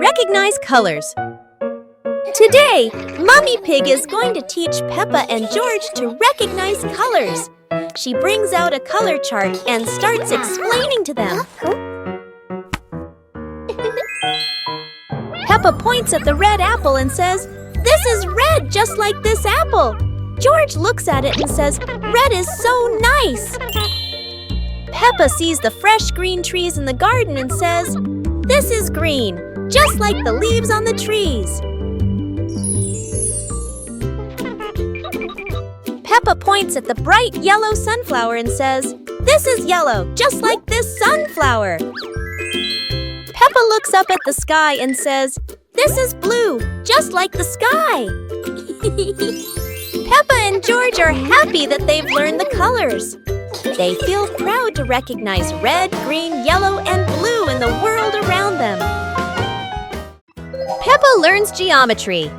Recognize colors. Today, Mommy Pig is going to teach Peppa and George to recognize colors. She brings out a color chart and starts explaining to them. Peppa points at the red apple and says, "This is red, just like this apple." George looks at it and says, "Red is so nice." Peppa sees the fresh green trees in the garden and says, "This is green, just like the leaves on the trees." Peppa points at the bright yellow sunflower and says, "This is yellow, just like this sunflower." Peppa looks up at the sky and says, "This is blue, just like the sky." Peppa and George are happy that they've learned the colors. They feel proud to recognize red, green, yellow, and blue in the world around them. Peppa learns geometry.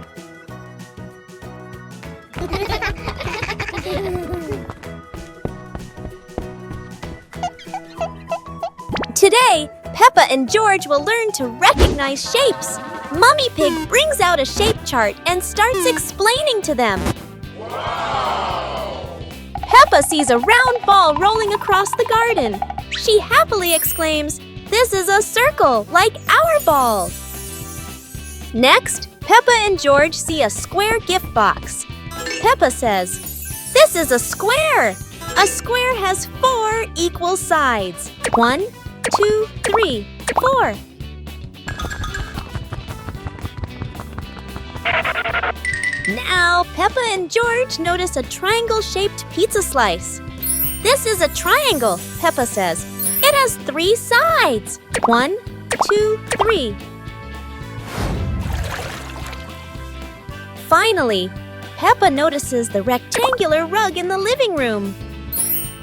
Today, Peppa and George will learn to recognize shapes. Mommy Pig brings out a shape chart and starts explaining to them. Peppa sees a round ball rolling across the garden. She happily exclaims, "This is a circle, like our ball." Next, Peppa and George see a square gift box. Peppa says, "This is a square. A square has 4 equal sides. 1, 2, 3, 4. Now, Peppa and George notice a triangle-shaped pizza slice. "This is a triangle," Peppa says. "It has 3 sides. 1, 2, 3. Finally, Peppa notices the rectangular rug in the living room.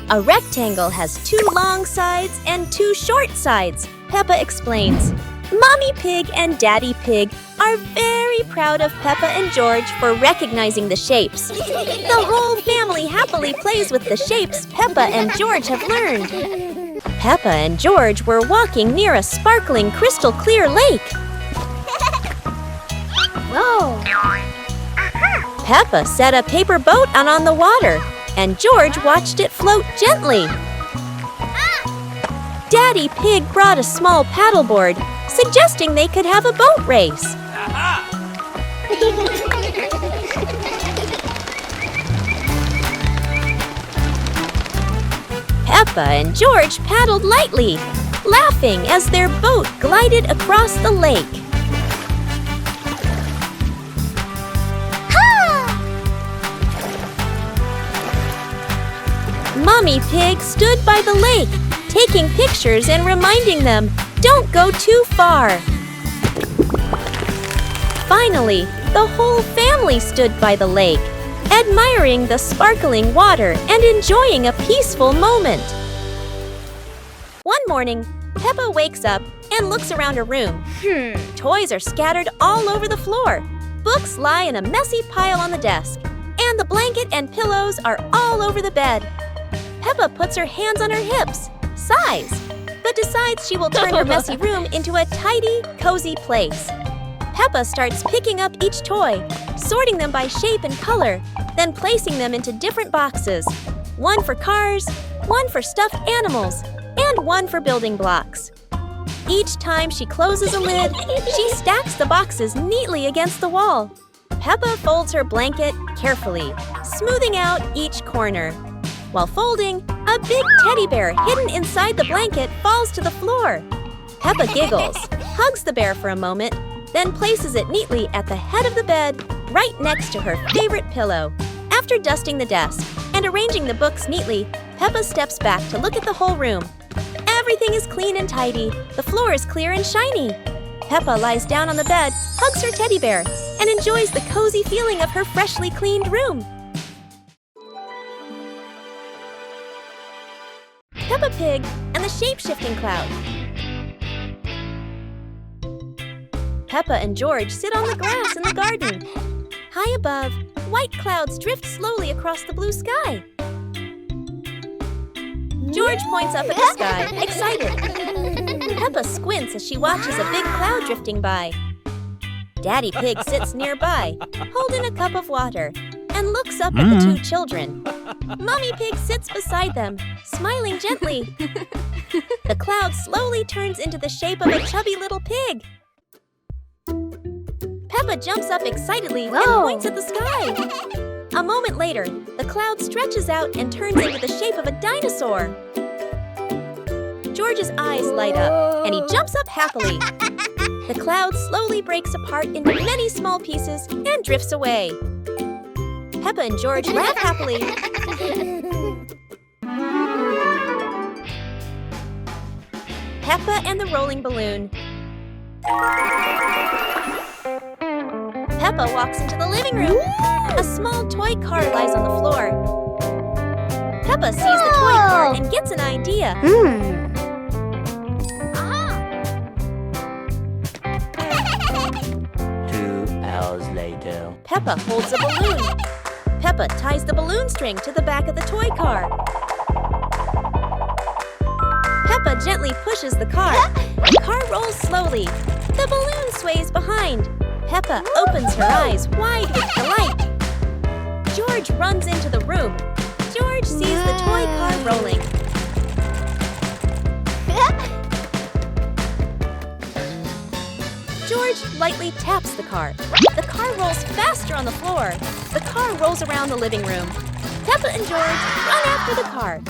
A rectangle has 2 long sides and 2 short sides, Peppa explains. Mommy Pig and Daddy Pig are very proud of Peppa and George for recognizing the shapes. The whole family happily plays with the shapes Peppa and George have learned. Peppa and George were walking near a sparkling crystal-clear lake. Whoa! Peppa set a paper boat out on the water, and George watched it float gently. Daddy Pig brought a small paddleboard, suggesting they could have a boat race. Peppa and George paddled lightly, laughing as their boat glided across the lake. Mommy Pig stood by the lake, taking pictures and reminding them, "Don't go too far." Finally, the whole family stood by the lake, admiring the sparkling water and enjoying a peaceful moment. One morning, Peppa wakes up and looks around her room. Toys are scattered all over the floor. Books lie in a messy pile on the desk, and the blanket and pillows are all over the bed. Peppa puts her hands on her hips, sighs, but decides she will turn her messy room into a tidy, cozy place. Peppa starts picking up each toy, sorting them by shape and color, then placing them into different boxes. One for cars, one for stuffed animals, and one for building blocks. Each time she closes a lid, she stacks the boxes neatly against the wall. Peppa folds her blanket carefully, smoothing out each corner. While folding, a big teddy bear hidden inside the blanket falls to the floor. Peppa giggles, hugs the bear for a moment, then places it neatly at the head of the bed, right next to her favorite pillow. After dusting the desk and arranging the books neatly, Peppa steps back to look at the whole room. Everything is clean and tidy. The floor is clear and shiny. Peppa lies down on the bed, hugs her teddy bear, and enjoys the cozy feeling of her freshly cleaned room. Peppa Pig and the Shape-Shifting Cloud. Peppa and George sit on the grass in the garden. High above, white clouds drift slowly across the blue sky. George points up at the sky, excited. Peppa squints as she watches a big cloud drifting by. Daddy Pig sits nearby, holding a cup of water, and looks up at the two children. Mommy Pig sits beside them, smiling gently. The cloud slowly turns into the shape of a chubby little pig. Peppa jumps up excitedly and points at the sky. A moment later, the cloud stretches out and turns into the shape of a dinosaur. George's eyes light up, and he jumps up happily. The cloud slowly breaks apart into many small pieces and drifts away. Peppa and George laugh happily. Peppa and the Rolling Balloon. Peppa walks into the living room. A small toy car lies on the floor. Peppa sees the toy car and gets an idea. 2 hours later. Peppa holds a balloon. Peppa ties the balloon string to the back of the toy car. Peppa gently pushes the car. The car rolls slowly. The balloon sways behind. Peppa opens her eyes wide with delight. George runs into the room. George sees the toy car rolling. George lightly taps the car. The car rolls faster on the floor. The car rolls around the living room. Peppa and George run after the car.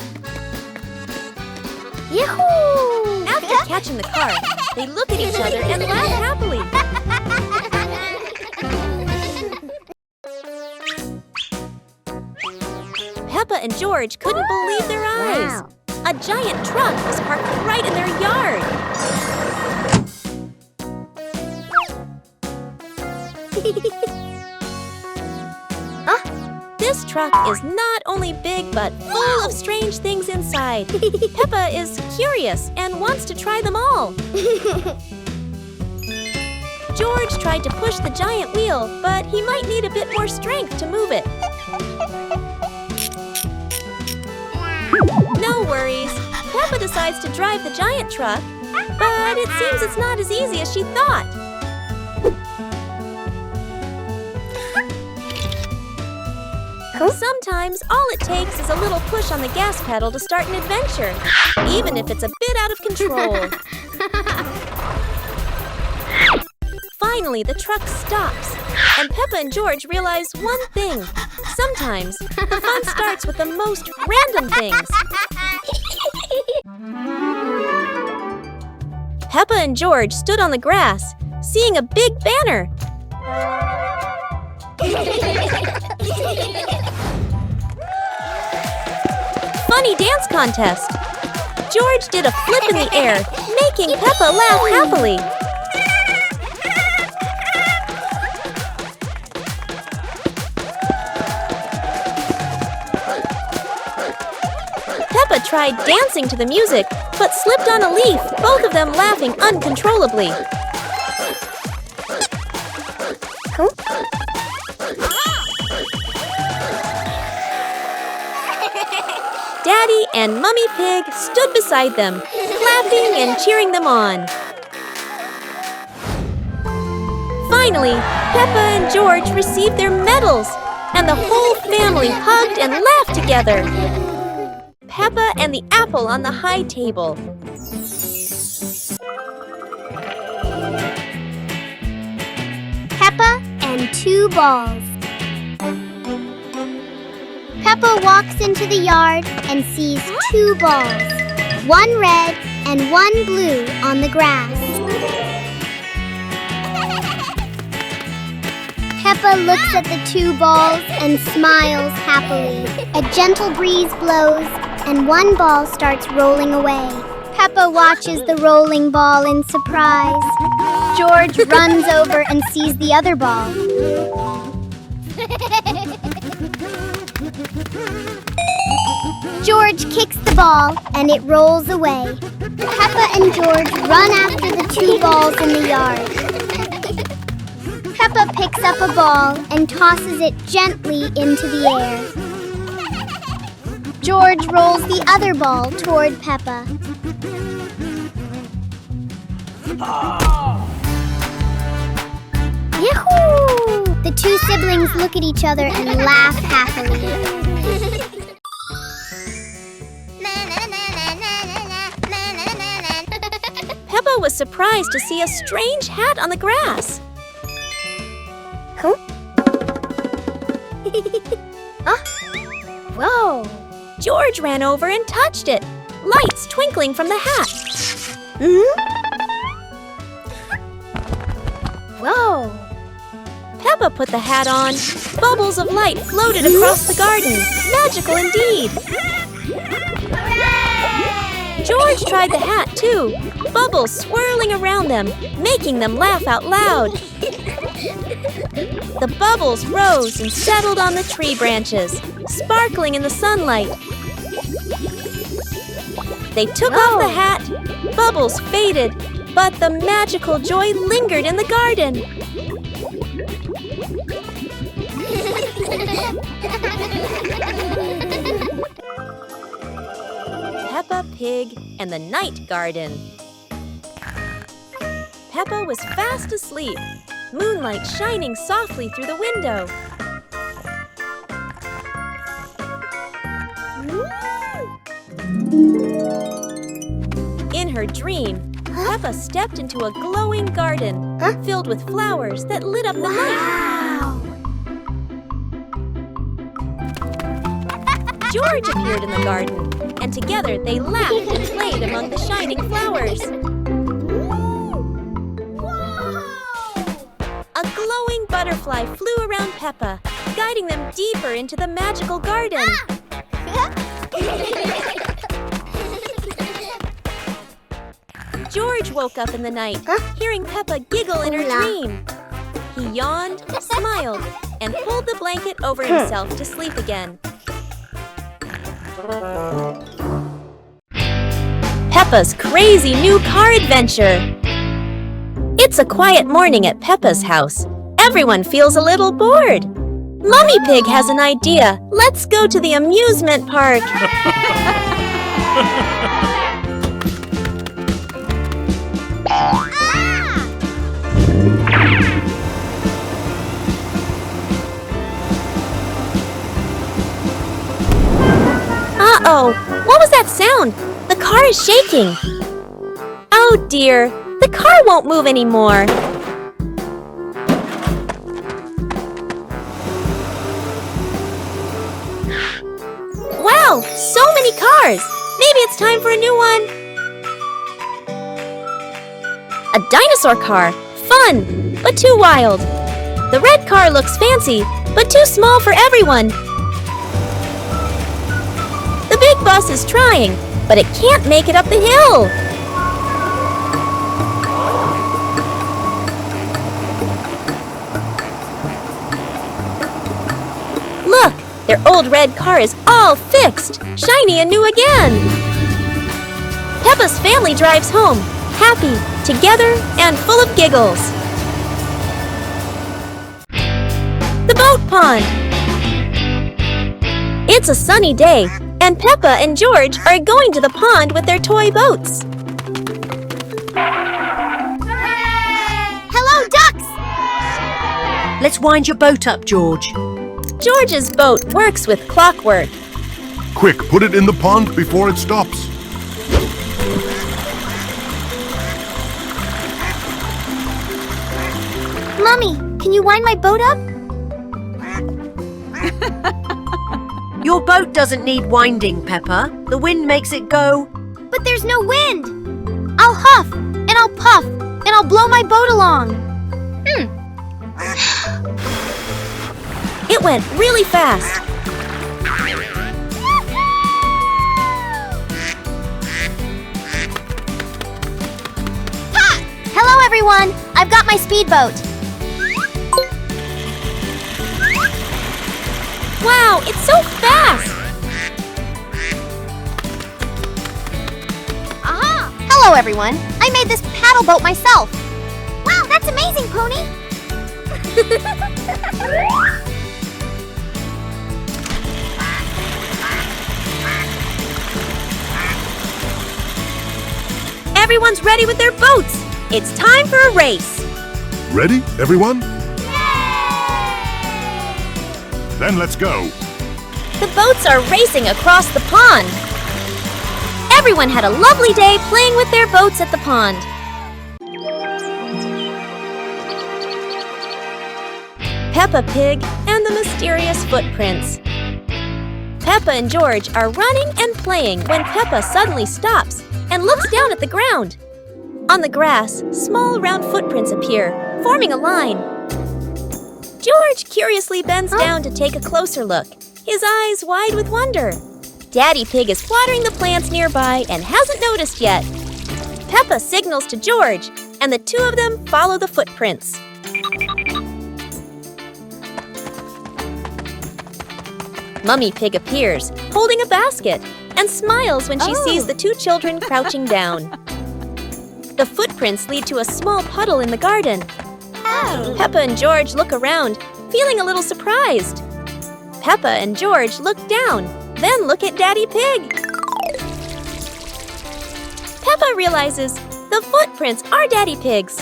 Yahoo! After catching the car, they look at each other and laugh happily. Peppa and George couldn't believe their eyes. Wow. A giant truck was parked right in their yard. This truck is not only big but full of strange things inside. Peppa is curious and wants to try them all. George tried to push the giant wheel, but he might need a bit more strength to move it. No worries. Peppa decides to drive the giant truck, but it seems it's not as easy as she thought. Sometimes all it takes is a little push on the gas pedal to start an adventure, even if it's a bit out of control. Finally, the truck stops, and Peppa and George realize one thing. Sometimes the fun starts with the most random things. Peppa and George stood on the grass, seeing a big banner. Funny dance contest. George did a flip in the air, making Peppa laugh happily. Peppa tried dancing to the music, but slipped on a leaf, both of them laughing uncontrollably. Daddy and Mummy Pig stood beside them, clapping and cheering them on. Finally, Peppa and George received their medals, and the whole family hugged and laughed together. Peppa and the apple on the high table. Peppa and 2 balls. Peppa walks into the yard and sees 2 balls, 1 red and 1 blue on the grass. Peppa looks at the 2 balls and smiles happily. A gentle breeze blows and 1 ball starts rolling away. Peppa watches the rolling ball in surprise. George runs over and sees the other ball. George kicks the ball and it rolls away. Peppa and George run after the 2 balls in the yard. Peppa picks up a ball and tosses it gently into the air. George rolls the other ball toward Peppa. siblings look at each other and laugh happily. Peppa was surprised to see a strange hat on the grass. Huh? Huh? Whoa! George ran over and touched it, lights twinkling from the hat. Whoa! Peppa put the hat on. Bubbles of light floated across the garden. Magical indeed. George tried the hat too, bubbles swirling around them, making them laugh out loud. The bubbles rose and settled on the tree branches, sparkling in the sunlight. They took off the hat, bubbles faded, but the magical joy lingered in the garden. Peppa Pig and the Night Garden. Peppa was fast asleep, moonlight shining softly through the window. In her dream, Peppa stepped into a glowing garden filled with flowers that lit up the night. George appeared in the garden, and together they laughed and played among the shining flowers. A glowing butterfly flew around Peppa, guiding them deeper into the magical garden. George woke up in the night, hearing Peppa giggle in her dream. He yawned, smiled, and pulled the blanket over himself to sleep again. Peppa's crazy new car adventure. It's a quiet morning at Peppa's house. Everyone feels a little bored. Mummy Pig has an idea. Let's go to the amusement park. Uh-oh, what was that sound? The car is shaking. Oh dear, the car won't move anymore. Wow, so many cars. Maybe it's time for a new one. A dinosaur car, fun, but too wild. The red car looks fancy, but too small for everyone. The big bus is trying, but it can't make it up the hill. Look, their old red car is all fixed, shiny and new again. Peppa's family drives home, happy, together, and full of giggles. The boat pond. It's a sunny day, and Peppa and George are going to the pond with their toy boats. Hello, ducks! Let's wind your boat up, George. George's boat works with clockwork. Quick, put it in the pond before it stops. Mommy, can you wind my boat up? Your boat doesn't need winding, Peppa. The wind makes it go. But there's no wind. I'll huff, and I'll puff, and I'll blow my boat along. It went really fast. Ha! Hello, everyone. I've got my speedboat. Wow, it's so fast! Aha! Hello, everyone. I made this paddle boat myself. Wow, that's amazing, Pony. Everyone's ready with their boats. It's time for a race. Ready, everyone? Then let's go. The boats are racing across the pond. Everyone had a lovely day playing with their boats at the pond. Peppa Pig and the Mysterious Footprints. Peppa and George are running and playing when Peppa suddenly stops and looks down at the ground. On the grass, small round footprints appear, forming a line. George curiously bends down to take a closer look, his eyes wide with wonder. Daddy Pig is watering the plants nearby and hasn't noticed yet. Peppa signals to George, and the two of them follow the footprints. Mummy Pig appears, holding a basket, and smiles when she sees the two children crouching down. The footprints lead to a small puddle in the garden. Peppa and George look around, feeling a little surprised. Peppa and George look down, then look at Daddy Pig. Peppa realizes the footprints are Daddy Pig's,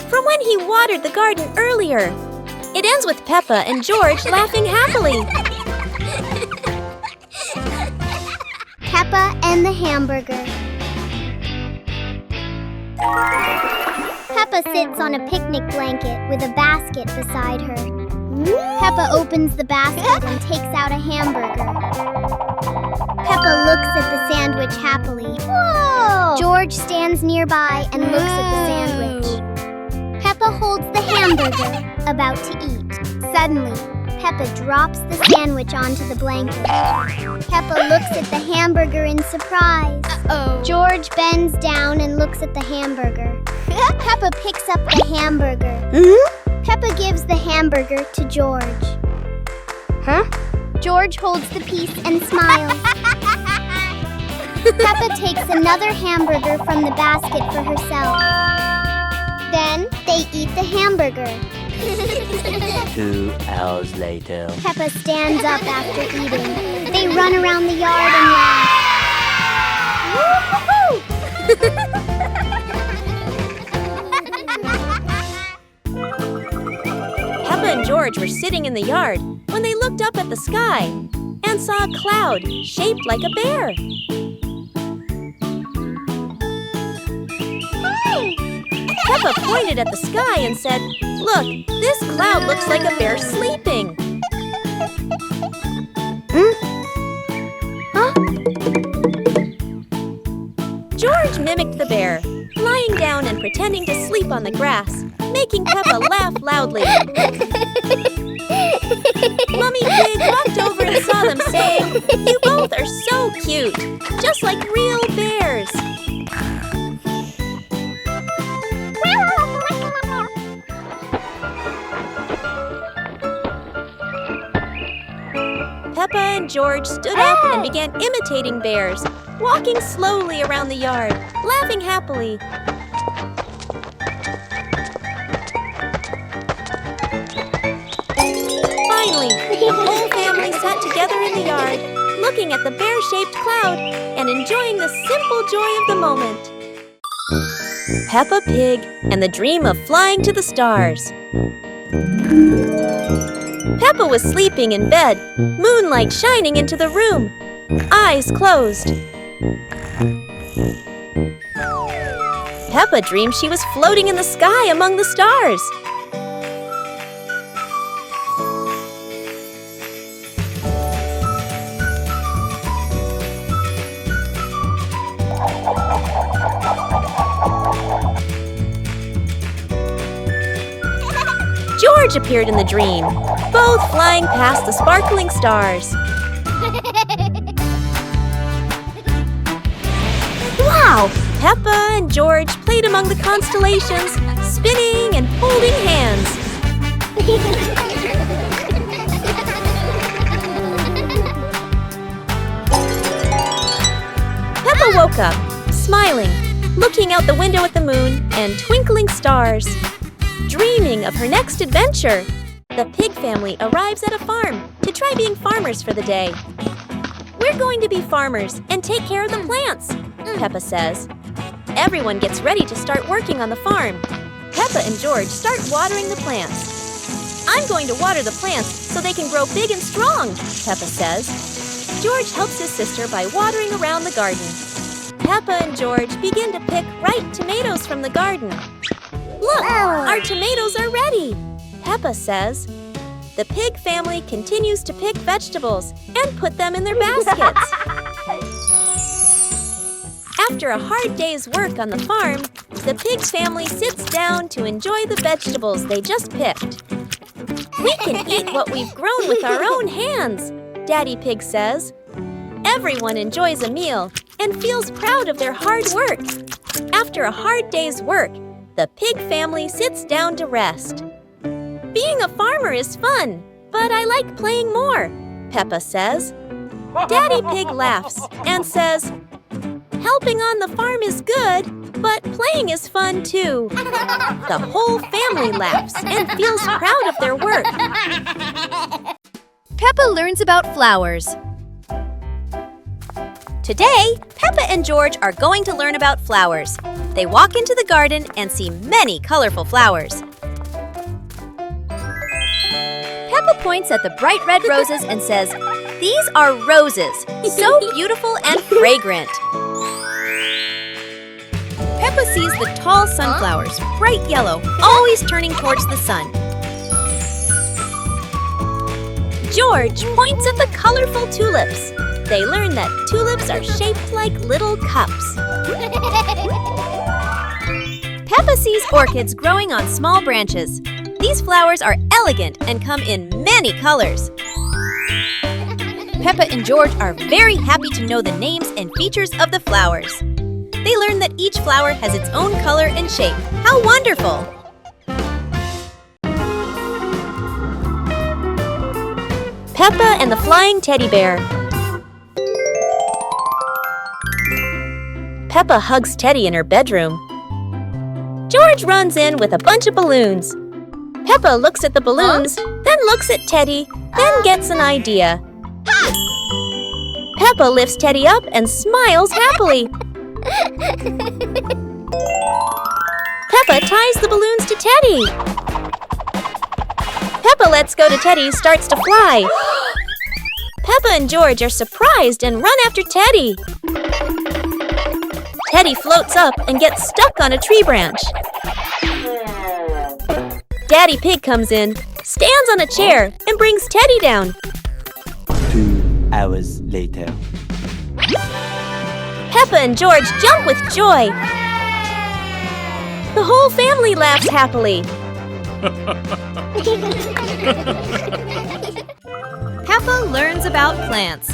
from when he watered the garden earlier. It ends with Peppa and George laughing happily. Peppa and the hamburger. Peppa sits on a picnic blanket with a basket beside her. Peppa opens the basket and takes out a hamburger. Peppa looks at the sandwich happily. Whoa! George stands nearby and looks at the sandwich. Peppa holds the hamburger, about to eat. Suddenly, Peppa drops the sandwich onto the blanket. Peppa looks at the hamburger in surprise. George bends down and looks at the hamburger. Peppa picks up the hamburger. Peppa gives the hamburger to George. George holds the piece and smiles. Peppa takes another hamburger from the basket for herself. Then they eat the hamburger. 2 hours later. Peppa stands up after eating. They run around the yard and laugh. Peppa and George were sitting in the yard when they looked up at the sky and saw a cloud shaped like a bear. Peppa pointed at the sky and said, "Look, this cloud looks like a bear sleeping." George mimicked the bear, lying down and pretending to sleep on the grass, making Peppa laugh loudly. Mummy Pig walked over and saw them, saying, "You both are so cute, just like real bears." Peppa and George stood up and began imitating bears, walking slowly around the yard, laughing happily. Finally, the whole family sat together in the yard, looking at the bear-shaped cloud and enjoying the simple joy of the moment. Peppa Pig and the dream of flying to the stars. Peppa was sleeping in bed, moonlight shining into the room, eyes closed. Peppa dreamed she was floating in the sky among the stars. George appeared in the dream, both flying past the sparkling stars. Wow! Peppa and George played among the constellations, spinning and holding hands. Peppa woke up, smiling, looking out the window at the moon and twinkling stars. Dreaming of her next adventure, the pig family arrives at a farm to try being farmers for the day. "We're going to be farmers and take care of the plants," Peppa says. Everyone gets ready to start working on the farm. Peppa and George start watering the plants. I'm going to water the plants so they can grow big and strong, Peppa says. George helps his sister by watering around the garden. Peppa and George begin to pick ripe tomatoes from the garden. Look, our tomatoes are ready, Peppa says. The pig family continues to pick vegetables and put them in their baskets. After a hard day's work on the farm, the pig family sits down to enjoy the vegetables they just picked. We can eat what we've grown with our own hands, Daddy Pig says. Everyone enjoys a meal and feels proud of their hard work. After a hard day's work, the pig family sits down to rest. Being a farmer is fun, but I like playing more, Peppa says. Daddy Pig laughs and says, helping on the farm is good, but playing is fun too. The whole family laughs and feels proud of their work. Peppa learns about flowers. Today, Peppa and George are going to learn about flowers. They walk into the garden and see many colorful flowers. Peppa points at the bright red roses and says, "These are roses, so beautiful and fragrant." Peppa sees the tall sunflowers, bright yellow, always turning towards the sun. George points at the colorful tulips. They learn that tulips are shaped like little cups. Peppa sees orchids growing on small branches. These flowers are elegant and come in many colors. Peppa and George are very happy to know the names and features of the flowers. They learn that each flower has its own color and shape. How wonderful! Peppa and the Flying Teddy Bear. Peppa hugs Teddy in her bedroom. George runs in with a bunch of balloons. Peppa looks at the balloons, then looks at Teddy, then gets an idea. Peppa lifts Teddy up and smiles happily. Peppa ties the balloons to Teddy. Peppa lets go to Teddy, starts to fly. Peppa and George are surprised and run after Teddy. Teddy floats up and gets stuck on a tree branch. Daddy Pig comes in, stands on a chair, and brings Teddy down. 2 hours later. Peppa and George jump with joy. The whole family laughs happily. Peppa learns about plants.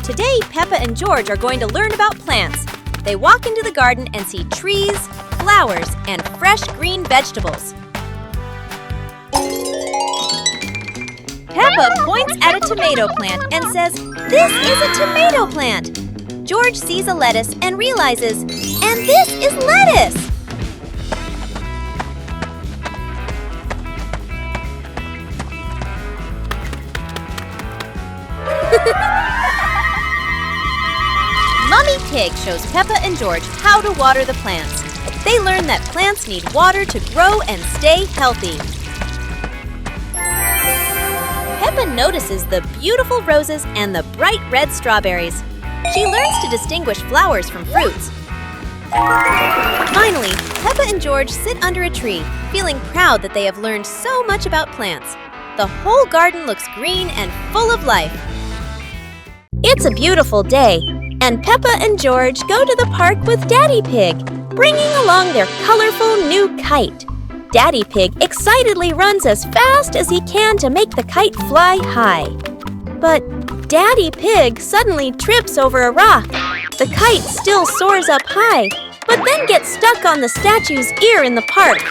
Today, Peppa and George are going to learn about plants. They walk into the garden and see trees, flowers, and fresh green vegetables. Peppa points at a tomato plant and says, "This is a tomato plant." George sees a lettuce and realizes, "And this is lettuce!" Mummy Pig shows Peppa and George how to water the plants. They learn that plants need water to grow and stay healthy. Peppa notices the beautiful roses and the bright red strawberries. She learns to distinguish flowers from fruits. Finally, Peppa and George sit under a tree, feeling proud that they have learned so much about plants. The whole garden looks green and full of life. It's a beautiful day, and Peppa and George go to the park with Daddy Pig, bringing along their colorful new kite. Daddy Pig excitedly runs as fast as he can to make the kite fly high. But Daddy Pig suddenly trips over a rock. The kite still soars up high, but then gets stuck on the statue's ear in the park.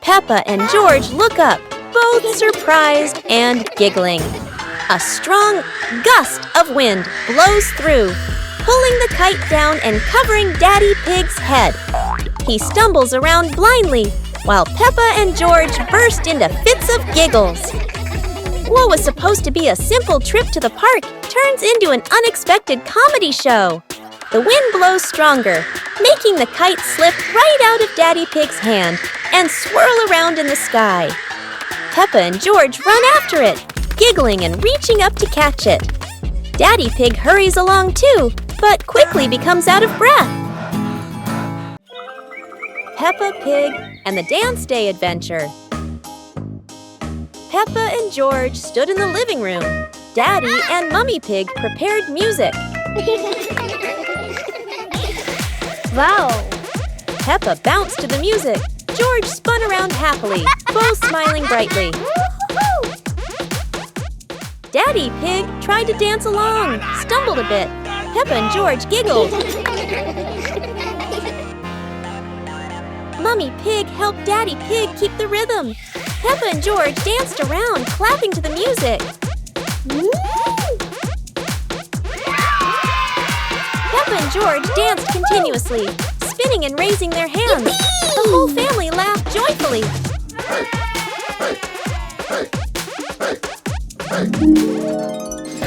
Peppa and George look up, both surprised and giggling. A strong gust of wind blows through, pulling the kite down and covering Daddy Pig's head. He stumbles around blindly, while Peppa and George burst into fits of giggles. What was supposed to be a simple trip to the park turns into an unexpected comedy show. The wind blows stronger, making the kite slip right out of Daddy Pig's hand and swirl around in the sky. Peppa and George run after it, giggling and reaching up to catch it. Daddy Pig hurries along too, but quickly becomes out of breath. Peppa Pig and the Dance Day Adventure. Peppa and George stood in the living room. Daddy and Mummy Pig prepared music. Wow! Peppa bounced to the music. George spun around happily, both smiling brightly. Daddy Pig tried to dance along, stumbled a bit. Peppa and George giggled. Mummy Pig helped Daddy Pig keep the rhythm. Peppa and George danced around, clapping to the music. Peppa and George danced continuously, spinning and raising their hands. The whole family laughed joyfully.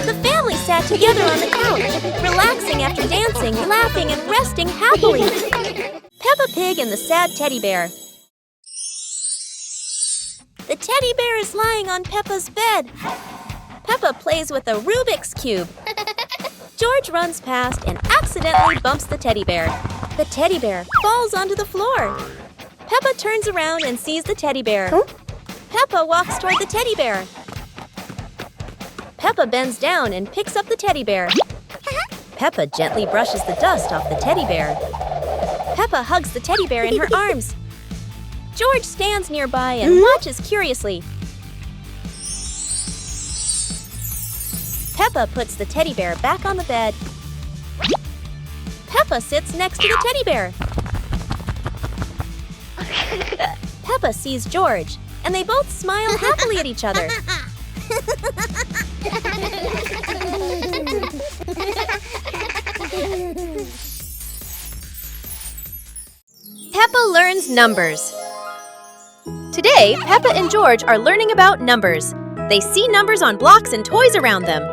The family sat together on the couch, relaxing after dancing, laughing, and resting happily. Peppa Pig and the Sad Teddy Bear. The teddy bear is lying on Peppa's bed. Peppa plays with a Rubik's Cube. George runs past and accidentally bumps the teddy bear. The teddy bear falls onto the floor. Peppa turns around and sees the teddy bear. Peppa walks toward the teddy bear. Peppa bends down and picks up the teddy bear. Peppa gently brushes the dust off the teddy bear. Peppa hugs the teddy bear in her arms. George stands nearby and watches curiously. Peppa puts the teddy bear back on the bed. Peppa sits next to the teddy bear. Peppa sees George, and they both smile happily at each other. Peppa learns numbers. Today, Peppa and George are learning about numbers. They see numbers on blocks and toys around them.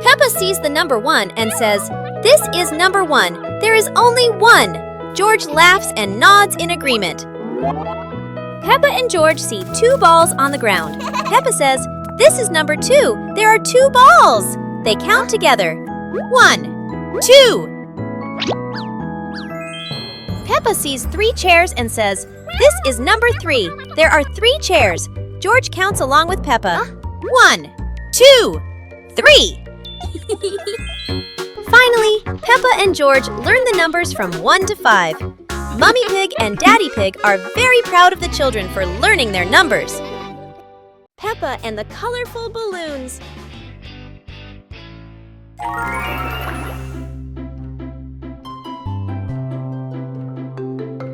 Peppa sees the number 1 and says, "This is number 1. There is only 1." George laughs and nods in agreement. Peppa and George see 2 balls on the ground. Peppa says, "This is number 2. There are 2 balls." They count together. 1, 2. Peppa sees 3 chairs and says, "This is number 3. There are 3 chairs." George counts along with Peppa. 1, 2, 3. Finally, Peppa and George learn the numbers from 1 to 5. Mummy Pig and Daddy Pig are very proud of the children for learning their numbers. Peppa and the colorful balloons.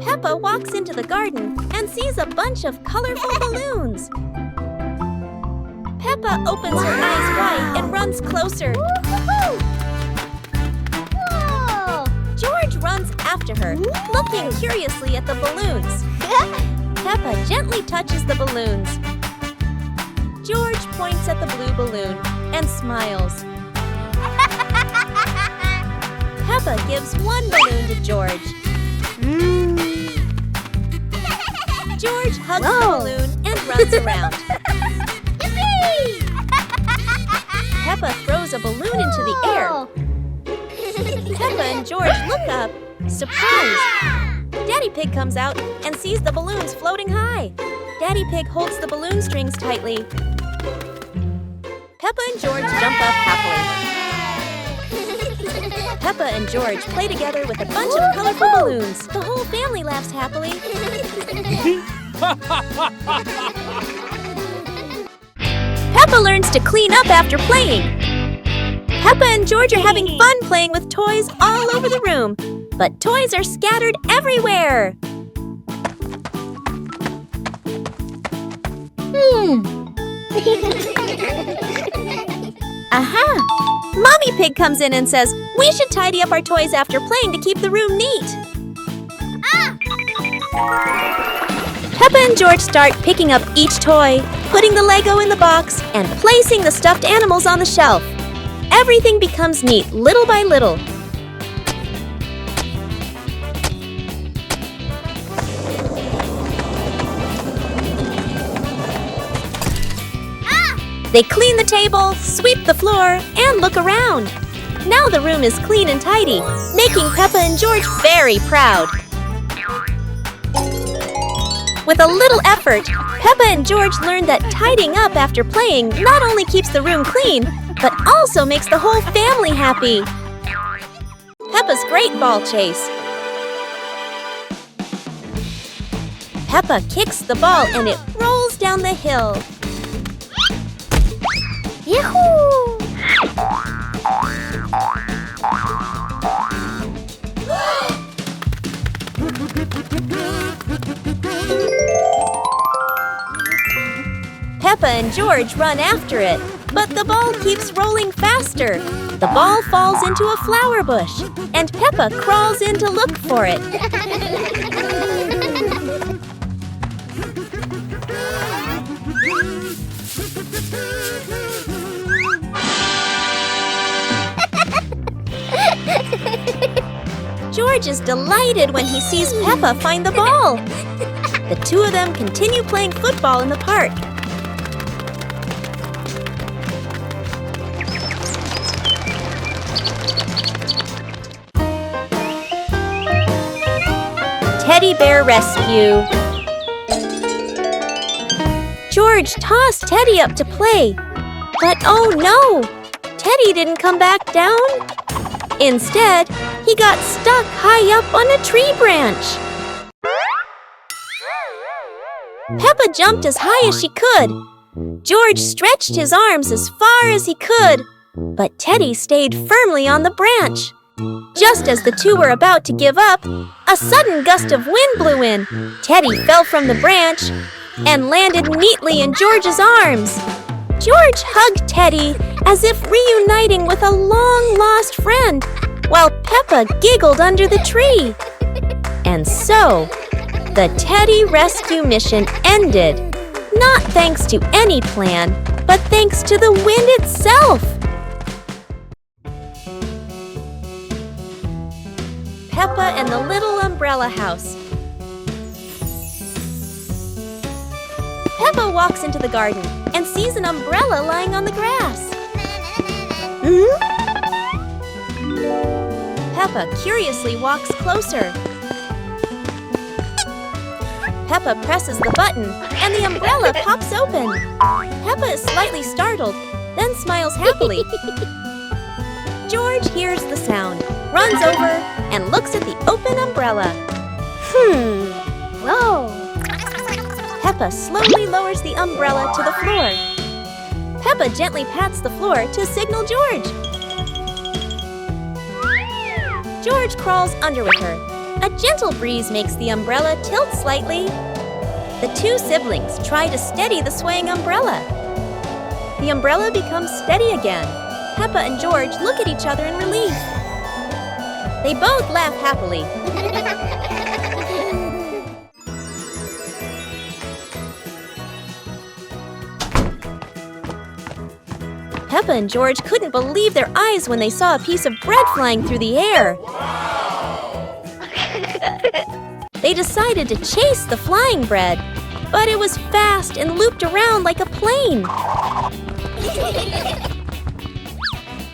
Peppa walks into the garden and sees a bunch of colorful balloons. Peppa opens her eyes wide and runs closer. Whoa! George runs after her, looking curiously at the balloons. Peppa gently touches the balloons. George points at the blue balloon and smiles. Peppa gives 1 balloon to George. George hugs the balloon and runs around. Peppa throws a balloon into the air. Peppa and George look up, surprised. Daddy Pig comes out and sees the balloons floating high. Daddy Pig holds the balloon strings tightly. Peppa and George jump up happily. Peppa and George play together with a bunch of colorful balloons. The whole family laughs happily. Peppa learns to clean up after playing. Peppa and George are having fun playing with toys all over the room, but toys are scattered everywhere. Aha! Mommy Pig comes in and says, "We should tidy up our toys after playing to keep the room neat." Peppa and George start picking up each toy, putting the Lego in the box, and placing the stuffed animals on the shelf. Everything becomes neat little by little. They clean the table, sweep the floor, and look around. Now the room is clean and tidy, making Peppa and George very proud. With a little effort, Peppa and George learned that tidying up after playing not only keeps the room clean, but also makes the whole family happy. Peppa's great ball chase. Peppa kicks the ball and it rolls down the hill. Yahoo! Peppa and George run after it, but the ball keeps rolling faster. The ball falls into a flower bush, and Peppa crawls in to look for it. George is delighted when he sees Peppa find the ball. The two of them continue playing football in the park. Teddy bear rescue. George tossed Teddy up to play, but oh no! Teddy didn't come back down. Instead, he got stuck high up on a tree branch. Peppa jumped as high as she could. George stretched his arms as far as he could, but Teddy stayed firmly on the branch. Just as the two were about to give up, a sudden gust of wind blew in. Teddy fell from the branch and landed neatly in George's arms. George hugged Teddy as if reuniting with a long-lost friend, while Peppa giggled under the tree. And so, the Teddy rescue mission ended, not thanks to any plan, but thanks to the wind itself. Peppa and the Little Umbrella House. Peppa walks into the garden and sees an umbrella lying on the grass. Peppa curiously walks closer. Peppa presses the button and the umbrella pops open. Peppa is slightly startled, then smiles happily. George hears the sound, runs over, and looks at the open umbrella. Whoa! Peppa slowly lowers the umbrella to the floor. Peppa gently pats the floor to signal George. George crawls under with her. A gentle breeze makes the umbrella tilt slightly. The two siblings try to steady the swaying umbrella. The umbrella becomes steady again. Peppa and George look at each other in relief. They both laugh happily. Peppa and George couldn't believe their eyes when they saw a piece of bread flying through the air. They decided to chase the flying bread, but it was fast and looped around like a plane.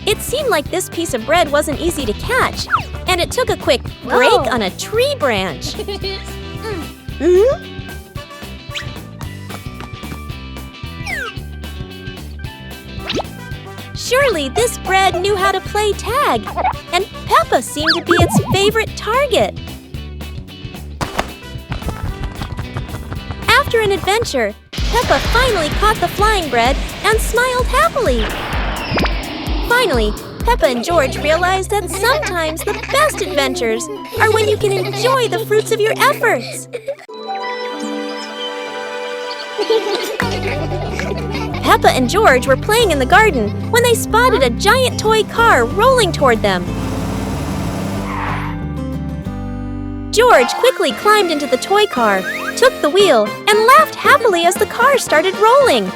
It seemed like this piece of bread wasn't easy to catch, and it took a quick break on a tree branch. Surely this bread knew how to play tag, and Peppa seemed to be its favorite target. After an adventure, Peppa finally caught the flying bread and smiled happily. Finally, Peppa and George realized that sometimes the best adventures are when you can enjoy the fruits of your efforts. Peppa and George were playing in the garden when they spotted a giant toy car rolling toward them. George quickly climbed into the toy car, took the wheel, and laughed happily as the car started rolling.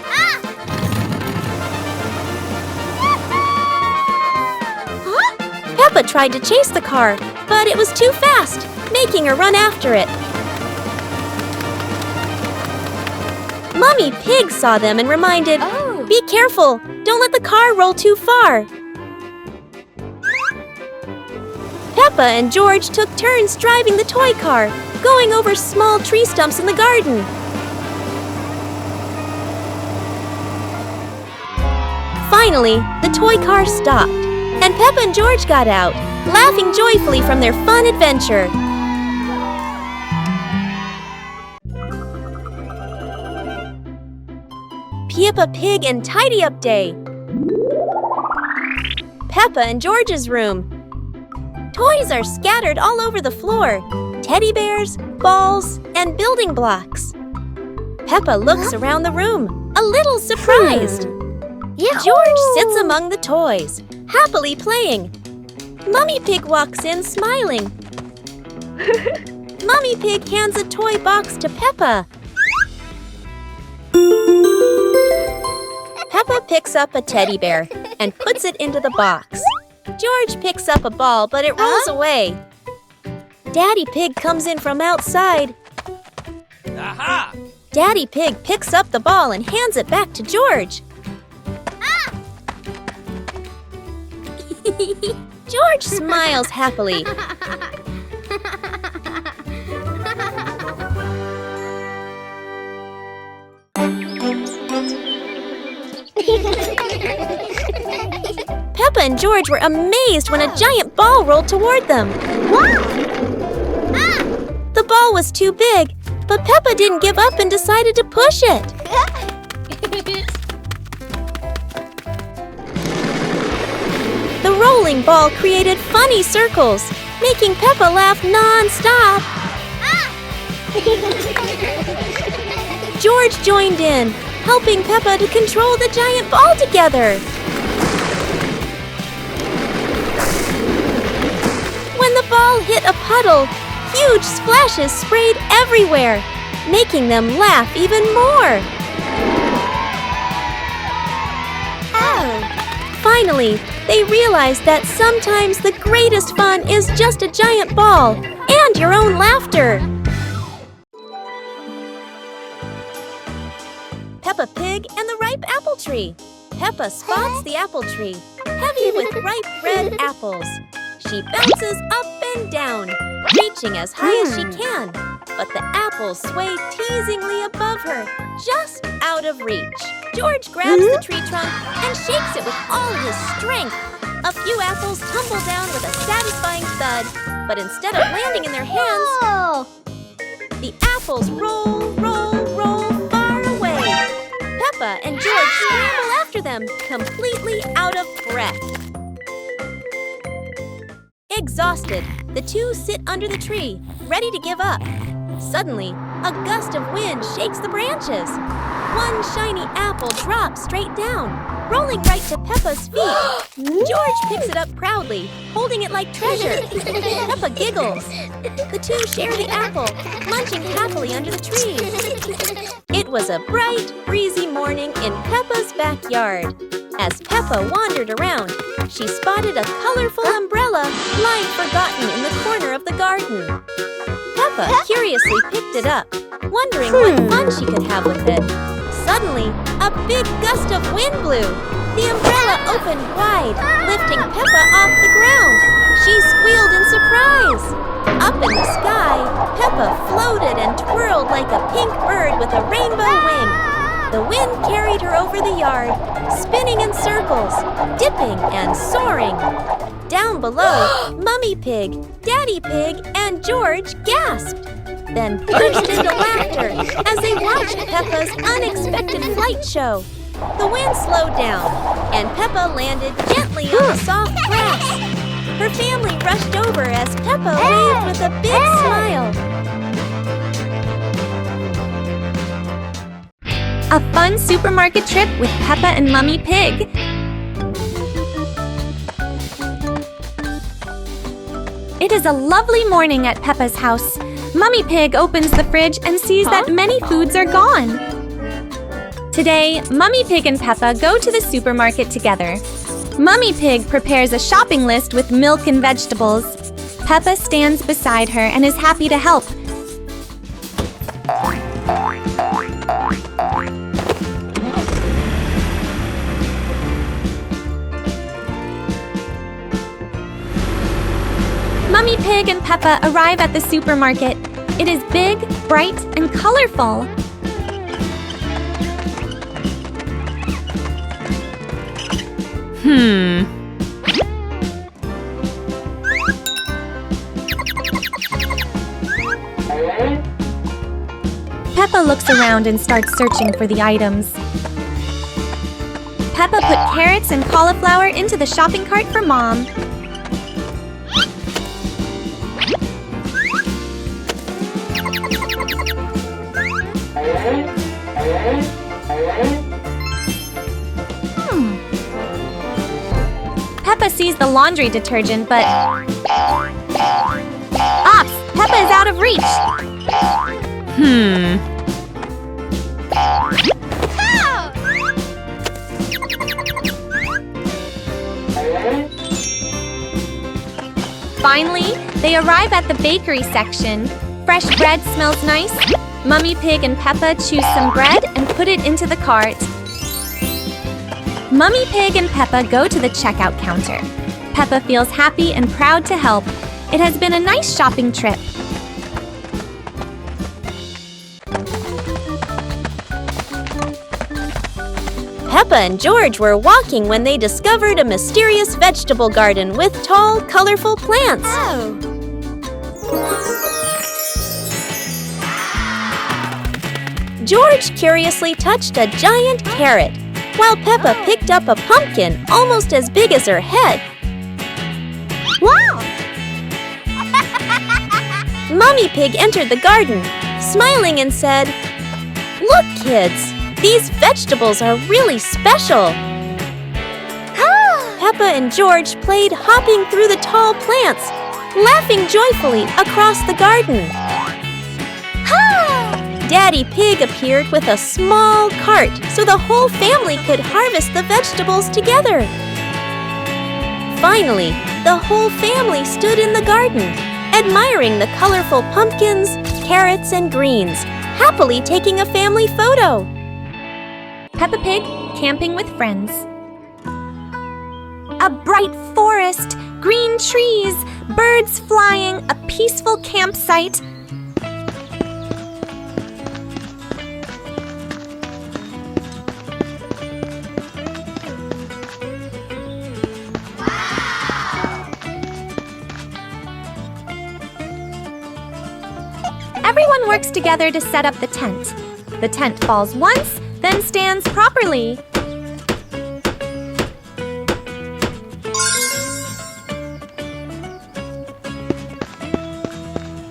Peppa tried to chase the car, but it was too fast, making her run after it. Mummy Pig saw them and reminded, Oh! Be careful! Don't let the car roll too far! Peppa and George took turns driving the toy car, going over small tree stumps in the garden. Finally, the toy car stopped, and Peppa and George got out, laughing joyfully from their fun adventure. Peppa Pig and Tidy Up Day. Peppa and George's room. Toys are scattered all over the floor. Teddy bears, balls, and building blocks. Peppa looks around the room, a little surprised. George sits among the toys, happily playing. Mummy Pig walks in smiling. Mummy Pig hands a toy box to Peppa. Peppa picks up a teddy bear and puts it into the box. George picks up a ball, but it rolls away. Daddy Pig comes in from outside. Aha! Daddy Pig picks up the ball and hands it back to George. George smiles happily. Peppa and George were amazed when a giant ball rolled toward them. The ball was too big, but Peppa didn't give up and decided to push it. The rolling ball created funny circles, making Peppa laugh non-stop. George joined in, helping Peppa to control the giant ball together. When the ball hit a puddle, huge splashes sprayed everywhere, making them laugh even more. Finally, they realized that sometimes the greatest fun is just a giant ball and your own laughter. Peppa Pig and the ripe apple tree. Peppa spots the apple tree, heavy with ripe red apples. She bounces up and down, reaching as high as she can, but the apples sway teasingly above her, just out of reach. George grabs the tree trunk and shakes it with all his strength. A few apples tumble down with a satisfying thud, but instead of landing in their hands, the apples roll, roll, roll far away. Peppa and George scramble after them, completely out of breath. Exhausted, the two sit under the tree, ready to give up. Suddenly, a gust of wind shakes the branches. One shiny apple drops straight down, rolling right to Peppa's feet. George picks it up proudly, holding it like treasure. Peppa giggles. The two share the apple, munching happily under the tree. It was a bright, breezy morning in Peppa's backyard. As Peppa wandered around, she spotted a colorful umbrella lying forgotten in the corner of the garden. Peppa curiously picked it up, wondering what fun she could have with it. Suddenly, a big gust of wind blew. The umbrella opened wide, lifting Peppa off the ground. She squealed in surprise. Up in the sky, Peppa floated and twirled like a pink bird with a rainbow wing. The wind carried her over the yard, spinning in circles, dipping and soaring. Down below, Mummy Pig, Daddy Pig, and George gasped, then burst into laughter as they watched Peppa's unexpected flight show. The wind slowed down, and Peppa landed gently on the soft grass. Her family rushed over as Peppa waved with a big smile. A fun supermarket trip with Peppa and Mummy Pig. It is a lovely morning at Peppa's house. Mummy Pig opens the fridge and sees that many foods are gone. Today, Mummy Pig and Peppa go to the supermarket together. Mummy Pig prepares a shopping list with milk and vegetables. Peppa stands beside her and is happy to help. Mummy Pig and Peppa arrive at the supermarket. It is big, bright, and colorful. Peppa looks around and starts searching for the items. Peppa put carrots and cauliflower into the shopping cart for Mom. Peppa sees the laundry detergent, but... Ops! Peppa is out of reach! Finally, they arrive at the bakery section. Fresh bread smells nice. Mummy Pig and Peppa choose some bread and put it into the cart. Mummy Pig and Peppa go to the checkout counter. Peppa feels happy and proud to help. It has been a nice shopping trip. Peppa and George were walking when they discovered a mysterious vegetable garden with tall, colorful plants. George curiously touched a giant carrot, while Peppa picked up a pumpkin almost as big as her head. Wow! Mummy Pig entered the garden, smiling and said, "Look, kids, these vegetables are really special." Peppa and George played hopping through the tall plants, laughing joyfully across the garden. Daddy Pig appeared with a small cart so the whole family could harvest the vegetables together. Finally, the whole family stood in the garden, admiring the colorful pumpkins, carrots, and greens, happily taking a family photo. Peppa Pig camping with friends. A bright forest, green trees, birds flying, a peaceful campsite. Everyone works together to set up the tent. The tent falls once, then stands properly.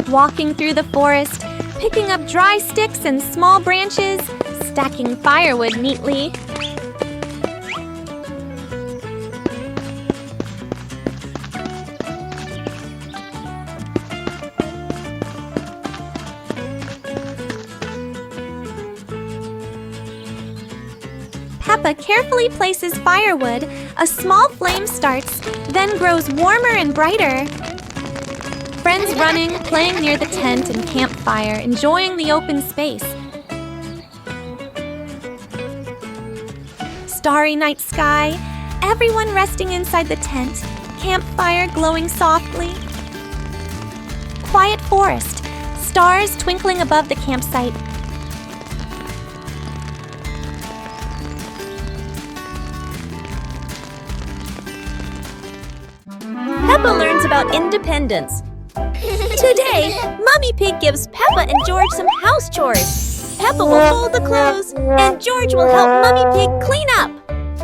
Walking through the forest, picking up dry sticks and small branches, stacking firewood neatly. Peppa carefully places firewood. A small flame starts, then grows warmer and brighter. Friends running, playing near the tent and campfire, enjoying the open space. Starry night sky, everyone resting inside the tent, campfire glowing softly. Quiet forest, stars twinkling above the campsite. Peppa learns about independence. Today, Mummy Pig gives Peppa and George some house chores. Peppa will fold the clothes, and George will help Mummy Pig clean up.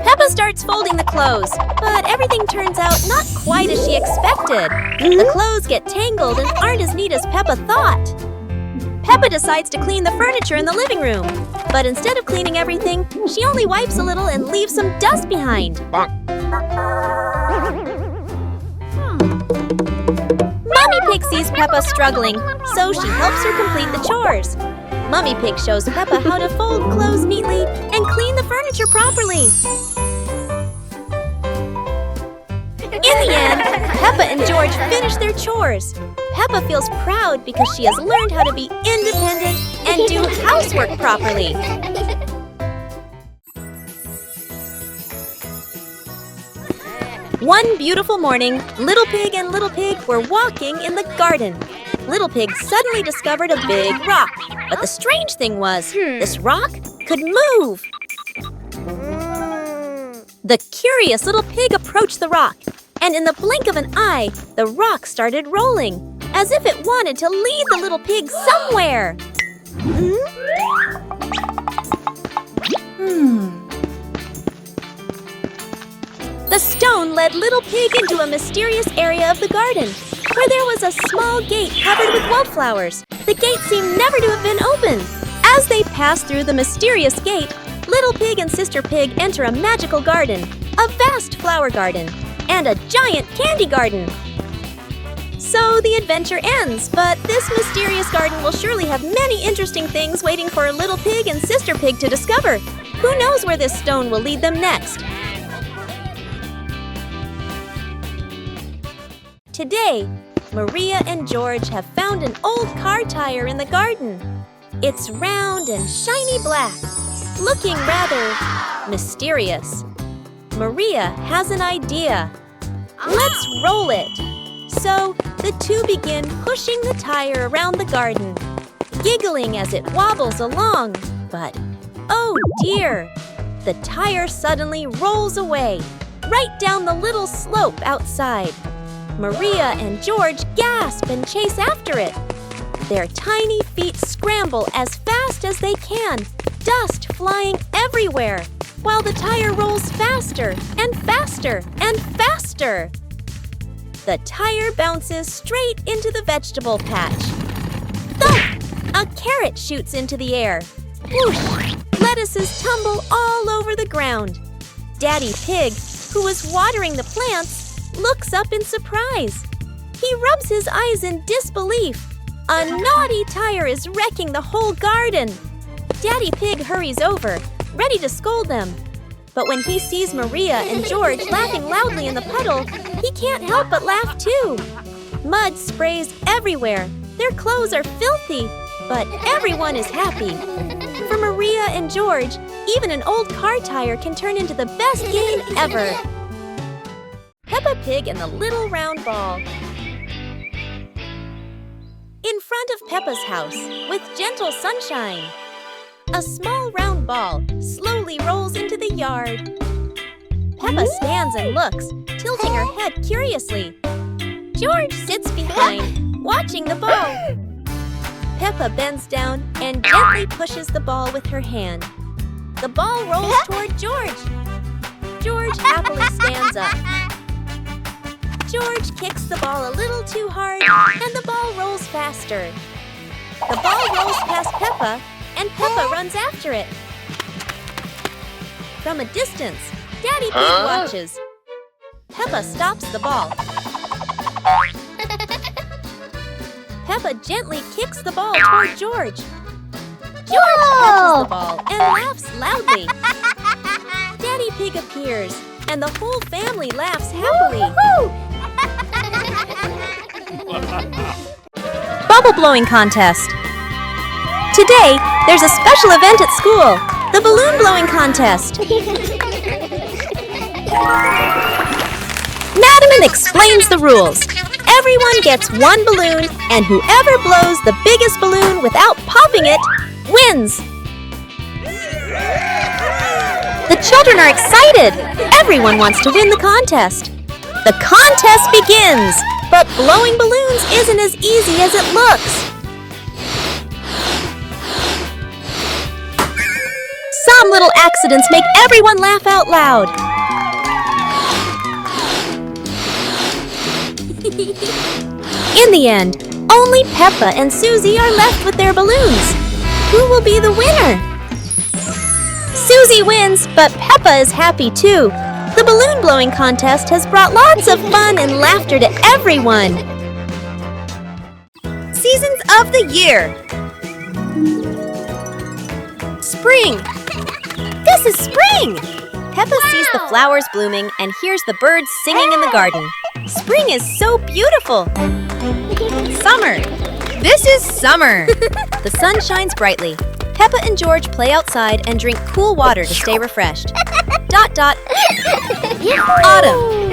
Peppa starts folding the clothes, but everything turns out not quite as she expected. The clothes get tangled and aren't as neat as Peppa thought. Peppa decides to clean the furniture in the living room, but instead of cleaning everything, she only wipes a little and leaves some dust behind. Mummy Pig sees Peppa struggling, so she helps her complete the chores. Mummy Pig shows Peppa how to fold clothes neatly and clean the furniture properly. In the end, Peppa and George finish their chores. Peppa feels proud because she has learned how to be independent and do housework properly. One beautiful morning, Little Pig and Little Pig were walking in the garden. Little Pig suddenly discovered a big rock. But the strange thing was, this rock could move. The curious Little Pig approached the rock, and in the blink of an eye, the rock started rolling, as if it wanted to lead the Little Pig somewhere. The stone led Little Pig into a mysterious area of the garden, where there was a small gate covered with wildflowers. The gate seemed never to have been opened. As they passed through the mysterious gate, Little Pig and Sister Pig enter a magical garden, a vast flower garden, and a giant candy garden. So the adventure ends, but this mysterious garden will surely have many interesting things waiting for Little Pig and Sister Pig to discover. Who knows where this stone will lead them next? Today, Maria and George have found an old car tire in the garden. It's round and shiny black, looking rather mysterious. Maria has an idea. Let's roll it. So the two begin pushing the tire around the garden, giggling as it wobbles along. But, oh dear, the tire suddenly rolls away, right down the little slope outside. Maria and George gasp and chase after it. Their tiny feet scramble as fast as they can, dust flying everywhere, while the tire rolls faster and faster and faster. The tire bounces straight into the vegetable patch. Thump! A carrot shoots into the air. Whoosh! Lettuces tumble all over the ground. Daddy Pig, who was watering the plants, looks up in surprise. He rubs his eyes in disbelief. A naughty tire is wrecking the whole garden. Daddy Pig hurries over, ready to scold them. But when he sees Maria and George laughing loudly in the puddle, he can't help but laugh too. Mud sprays everywhere. Their clothes are filthy, but everyone is happy. For Maria and George, even an old car tire can turn into the best game ever. Peppa Pig and the Little Round Ball. In front of Peppa's house, with gentle sunshine, a small round ball slowly rolls into the yard. Peppa stands and looks, tilting her head curiously. George sits behind, watching the ball. Peppa bends down and gently pushes the ball with her hand. The ball rolls toward George. George happily stands up. George kicks the ball a little too hard, and the ball rolls faster. The ball rolls past Peppa, and Peppa runs after it. From a distance, Daddy Pig watches. Peppa stops the ball. Peppa gently kicks the ball toward George. George catches the ball and laughs loudly. Daddy Pig appears, and the whole family laughs happily. Bubble blowing contest. Today, there's a special event at school, the balloon blowing contest. Madam explains the rules. Everyone gets one balloon, and whoever blows the biggest balloon without popping it wins. The children are excited. Everyone wants to win the contest. The contest begins, but blowing balloons isn't as easy as it looks. Some little accidents make everyone laugh out loud. In the end, only Peppa and Susie are left with their balloons. Who will be the winner? Susie wins, but Peppa is happy too. The balloon blowing contest has brought lots of fun and laughter to everyone. Seasons of the year. Spring. This is spring! Peppa sees the flowers blooming and hears the birds singing in the garden. Spring is so beautiful. Summer. This is summer. The sun shines brightly. Peppa and George play outside and drink cool water to stay refreshed. dot dot. Autumn.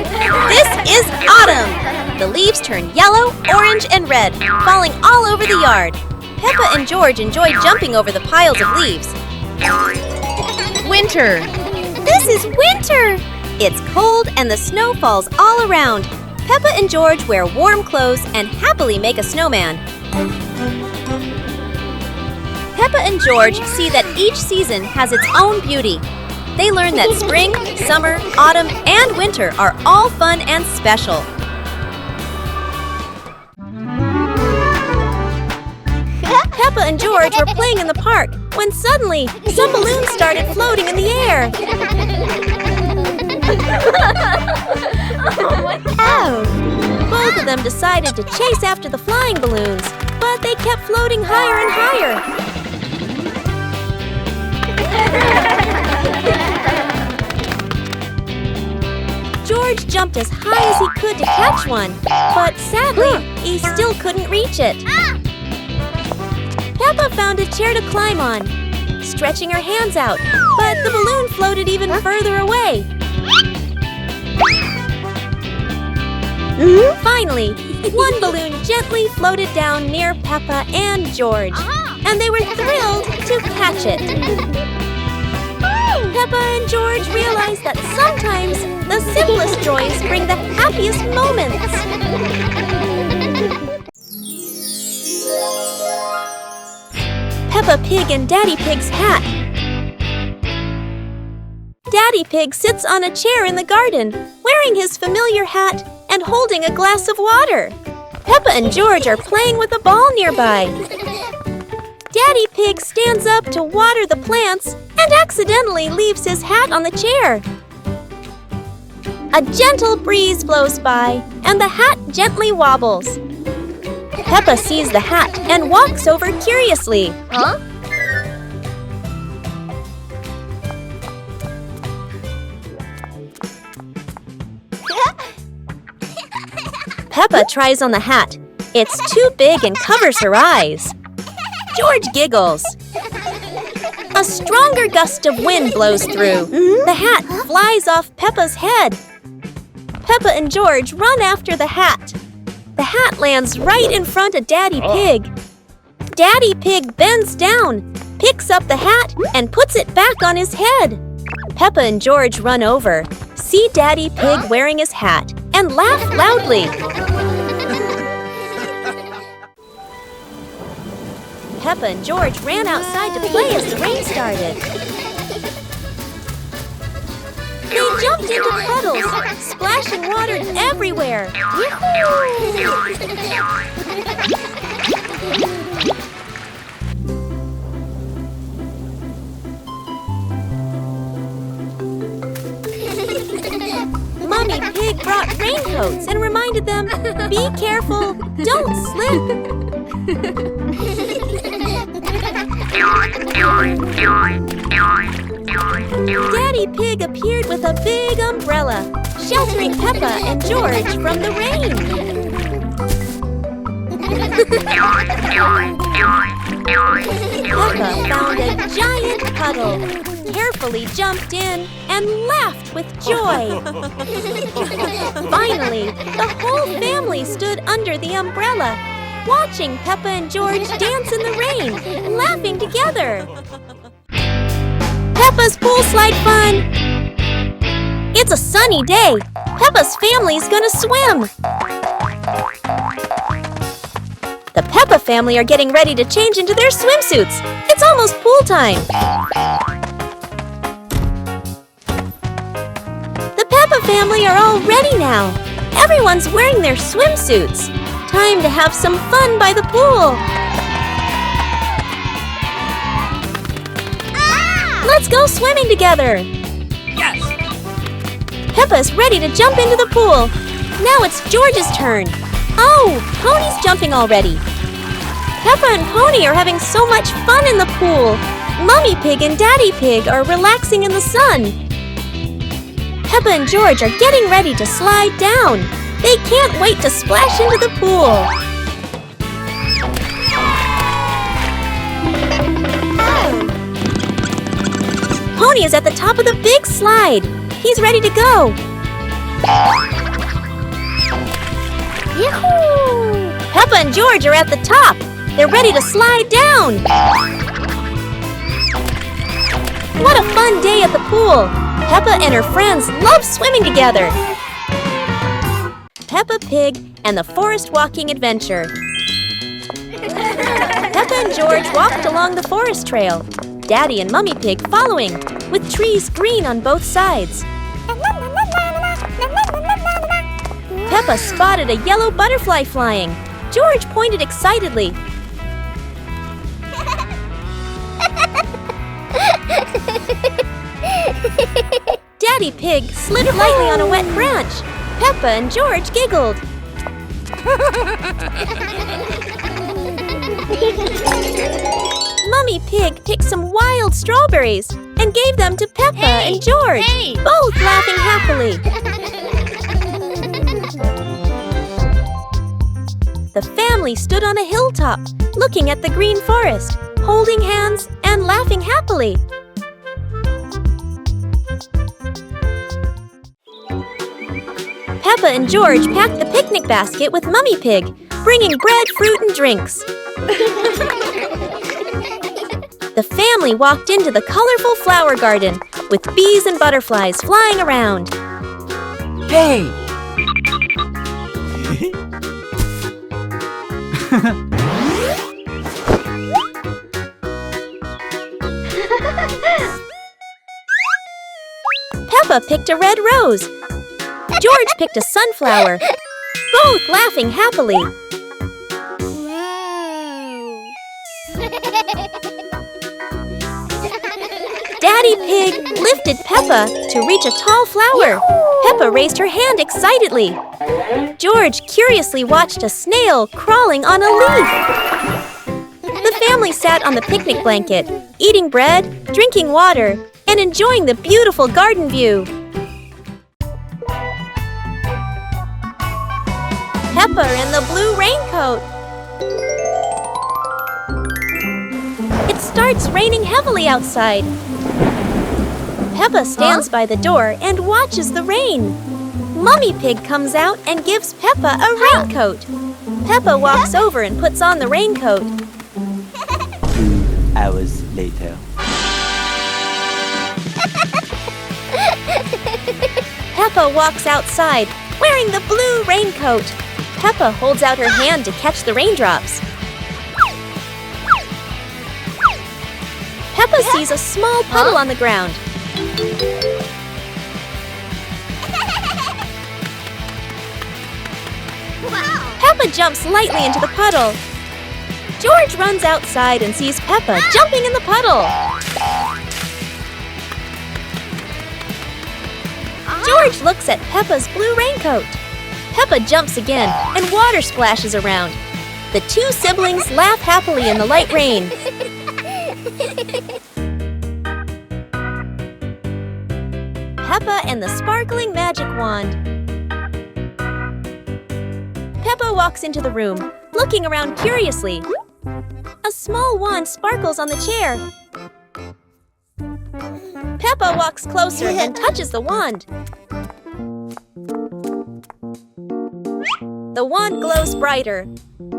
This is autumn. The leaves turn yellow, orange, and red, falling all over the yard. Peppa and George enjoy jumping over the piles of leaves. Winter. This is winter. It's cold and the snow falls all around. Peppa and George wear warm clothes and happily make a snowman. Peppa and George see that each season has its own beauty. They learn that spring, summer, autumn, and winter are all fun and special. Peppa and George were playing in the park when suddenly some balloons started floating in the air. Both of them decided to chase after the flying balloons, but they kept floating higher and higher. George jumped as high as he could to catch one, but sadly, he still couldn't reach it. Peppa found a chair to climb on, stretching her hands out, but the balloon floated even further away. Finally, one balloon gently floated down near Peppa and George, and they were thrilled to catch it. Peppa and George realized that sometimes the simplest joys bring the happiest moments. Peppa Pig and Daddy Pig's hat. Daddy Pig sits on a chair in the garden, wearing his familiar hat and holding a glass of water. Peppa and George are playing with a ball nearby. Daddy Pig stands up to water the plants and accidentally leaves his hat on the chair. A gentle breeze blows by and the hat gently wobbles. Peppa sees the hat and walks over curiously. Peppa tries on the hat. It's too big and covers her eyes. George giggles. A stronger gust of wind blows through. The hat flies off Peppa's head. Peppa and George run after the hat. The hat lands right in front of Daddy Pig. Daddy Pig bends down, picks up the hat, and puts it back on his head. Peppa and George run over, see Daddy Pig wearing his hat, and laugh loudly. Peppa and George ran outside to play as the rain started. They jumped into puddles, splashing water everywhere. Mommy Pig brought raincoats and reminded them, "Be careful, don't slip." Daddy Pig appeared with a big umbrella, sheltering Peppa and George from the rain. Peppa found a giant puddle, carefully jumped in, and laughed with joy. Finally, the whole family stood under the umbrella, watching Peppa and George dance in the rain, laughing together. Peppa's pool slide fun! It's a sunny day. Peppa's family's gonna swim. The Peppa family are getting ready to change into their swimsuits. It's almost pool time. The Peppa family are all ready now. Everyone's wearing their swimsuits. Time to have some fun by the pool. Let's go swimming together. Yes! Peppa's ready to jump into the pool. Now it's George's turn. Oh, Pony's jumping already. Peppa and Pony are having so much fun in the pool. Mummy Pig and Daddy Pig are relaxing in the sun. Peppa and George are getting ready to slide down. They can't wait to splash into the pool. Tony is at the top of the big slide. He's ready to go. Yahoo! Peppa and George are at the top. They're ready to slide down. What a fun day at the pool. Peppa and her friends love swimming together. Peppa Pig and the Forest Walking Adventure. Peppa and George walked along the forest trail, Daddy and Mummy Pig following, with trees green on both sides. Peppa spotted a yellow butterfly flying. George pointed excitedly. Daddy Pig slid lightly on a wet branch. Peppa and George giggled. Mummy Pig picked some wild strawberries and gave them to Peppa and George, both laughing happily. The family stood on a hilltop, looking at the green forest, holding hands and laughing happily. Peppa and George packed the picnic basket with Mummy Pig, bringing bread, fruit, and drinks. The family walked into the colorful flower garden with bees and butterflies flying around. Hey! Peppa picked a red rose. George picked a sunflower, both laughing happily. Daddy Pig lifted Peppa to reach a tall flower. Peppa raised her hand excitedly. George curiously watched a snail crawling on a leaf. The family sat on the picnic blanket, eating bread, drinking water, and enjoying the beautiful garden view. Peppa in the blue raincoat. It starts raining heavily outside. Peppa stands by the door and watches the rain. Mummy Pig comes out and gives Peppa a raincoat. Peppa walks over and puts on the raincoat. 2 hours later. Peppa walks outside, wearing the blue raincoat. Peppa holds out her hand to catch the raindrops. Peppa sees a small puddle on the ground. Peppa jumps lightly into the puddle. George runs outside and sees Peppa jumping in the puddle. George looks at Peppa's blue raincoat. Peppa jumps again and water splashes around. The two siblings laugh happily in the light rain. Peppa and the sparkling magic wand. Peppa walks into the room, looking around curiously. A small wand sparkles on the chair. Peppa walks closer and touches the wand. The wand glows brighter.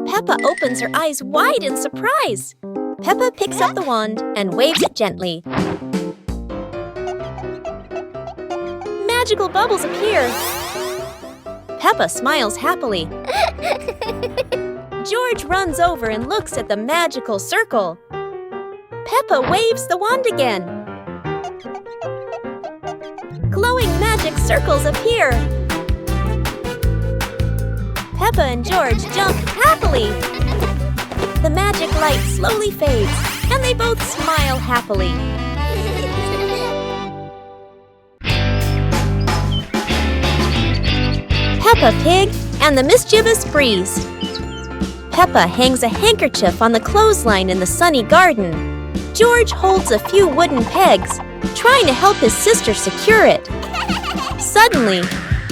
Peppa opens her eyes wide in surprise. Peppa picks up the wand and waves it gently. Magical bubbles appear. Peppa smiles happily. George runs over and looks at the magical circle. Peppa waves the wand again. Glowing magic circles appear. Peppa and George jump happily. The magic light slowly fades, and they both smile happily. Peppa Pig and the Mischievous Breeze. Peppa hangs a handkerchief on the clothesline in the sunny garden. George holds a few wooden pegs, trying to help his sister secure it. Suddenly,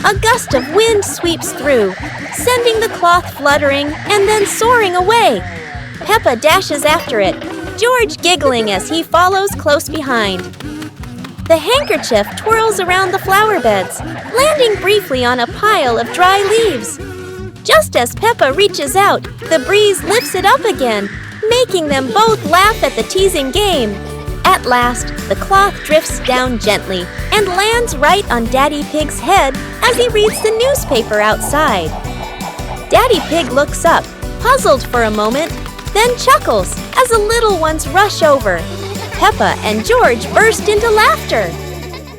a gust of wind sweeps through, sending the cloth fluttering and then soaring away. Peppa dashes after it, George giggling as he follows close behind. The handkerchief twirls around the flower beds, landing briefly on a pile of dry leaves. Just as Peppa reaches out, the breeze lifts it up again, making them both laugh at the teasing game. At last, the cloth drifts down gently and lands right on Daddy Pig's head as he reads the newspaper outside. Daddy Pig looks up, puzzled for a moment, then chuckles as the little ones rush over. Peppa and George burst into laughter.